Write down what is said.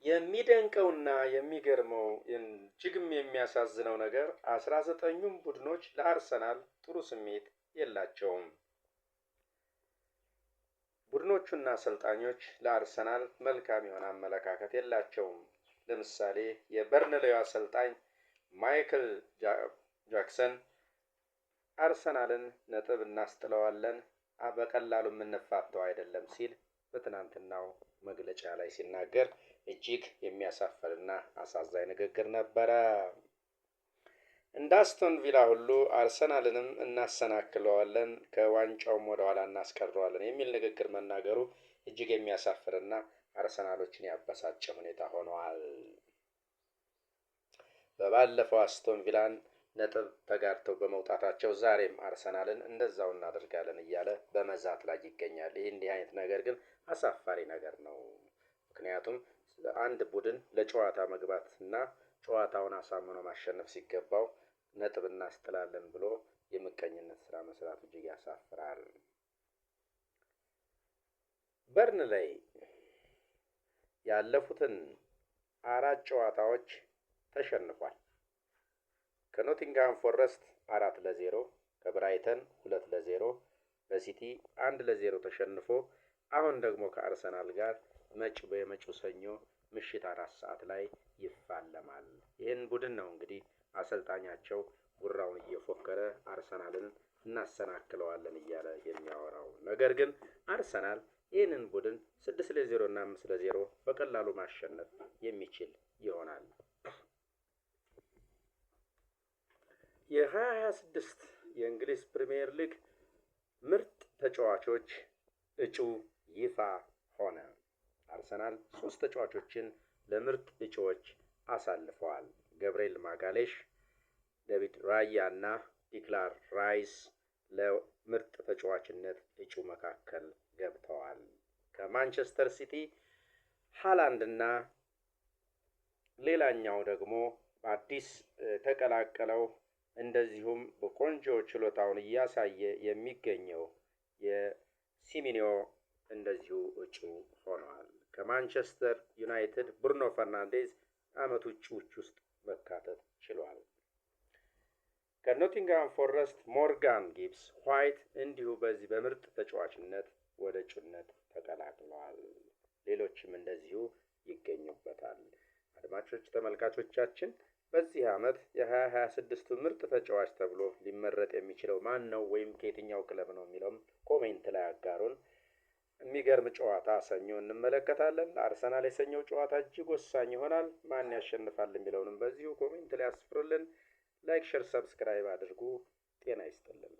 የሚደንቀውና የሚገርመው እጅግም የሚያሳዝነው ነገር 19ኙም ቡድኖች ለአርሰናል ጥሩ ስሜት የላቸውም። ቡድኖቹና አሰልጣኞች ለአርሰናል መልካም የሆነ አመለካከት የላቸውም። ለምሳሌ የበርንሌው አሰልጣኝ ማይክል ጃክሰን አርሰናልን ነጥብ እናስጥለዋለን፣ በቀላሉ የምንፋተው አይደለም ሲል በትናንትናው መግለጫ ላይ ሲናገር እጅግ የሚያሳፍርና አሳዛኝ ንግግር ነበረ። እንደ አስቶን ቪላ ሁሉ አርሰናልንም እናሰናክለዋለን፣ ከዋንጫውም ወደ ኋላ እናስቀረዋለን የሚል ንግግር መናገሩ እጅግ የሚያሳፍርና አርሰናሎችን ያበሳጨ ሁኔታ ሆኗል። በባለፈው አስቶን ቪላን ነጥብ ተጋርተው በመውጣታቸው ዛሬም አርሰናልን እንደዛው እናደርጋለን እያለ በመዛት ላይ ይገኛል። እንዲህ አይነት ነገር ግን አሳፋሪ ነገር ነው። ምክንያቱም አንድ ቡድን ለጨዋታ መግባት እና ጨዋታውን አሳምኖ ማሸነፍ ሲገባው ነጥብ እናስጥላለን ብሎ የምቀኝነት ስራ መስራት እጅግ ያሳፍራል። በርንሌይ ያለፉትን 4 ጨዋታዎች ተሸንፏል። ከኖቲንግሃም ፎረስት 4-0፣ ከብራይተን 2-0፣ በሲቲ 1-0 ተሸንፎ አሁን ደግሞ ከአርሰናል ጋር በመጪው ሰኞ ምሽት 4 ሰዓት ላይ ይፋለማል። ይህን ቡድን ነው እንግዲህ አሰልጣኛቸው ጉራውን እየፎከረ አርሰናልን እናሰናክለዋለን እያለ የሚያወራው። ነገር ግን አርሰናል ይህንን ቡድን 6-0 እና 5-0 በቀላሉ ማሸነፍ የሚችል ይሆናል። የ2026 የእንግሊዝ ፕሪሚየር ሊግ ምርጥ ተጫዋቾች እጩ ይፋ ሆነ። አርሰናል 3 ተጫዋቾችን ለምርጥ እጩዎች አሳልፈዋል። ገብርኤል ማጋሌሽ፣ ዴቪድ ራያ እና ዲክላን ራይስ ለምርጥ ተጫዋችነት እጩ መካከል ገብተዋል። ከማንቸስተር ሲቲ ሃላንድ እና ሌላኛው ደግሞ አዲስ ተቀላቀለው እንደዚሁም በቆንጆ ችሎታውን እያሳየ የሚገኘው የሲሚኒዮ እንደዚሁ እጩ ሆነዋል። ከማንቸስተር ዩናይትድ ብሩኖ ፈርናንዴዝ አመቱ እጩዎች ውስጥ መካተት ችሏል። ከኖቲንግሃም ፎረስት ሞርጋን ጊብስ ዋይት እንዲሁ በዚህ በምርጥ ተጫዋችነት ወደ እጩነት ተቀላቅለዋል። ሌሎችም እንደዚሁ ይገኙበታል። አድማጮች ተመልካቾቻችን በዚህ አመት የ2026 ምርጥ ተጫዋች ተብሎ ሊመረጥ የሚችለው ማን ነው ወይም ከየትኛው ክለብ ነው የሚለውም ኮሜንት ላይ አጋሩን። የሚገርም ጨዋታ ሰኞ እንመለከታለን። ለአርሰናል የሰኞው ጨዋታ እጅግ ወሳኝ ይሆናል። ማን ያሸንፋል የሚለውንም በዚሁ ኮሜንት ላይ አስፍሩልን። ላይክ፣ ሼር፣ ሰብስክራይብ አድርጉ። ጤና ይስጥልን።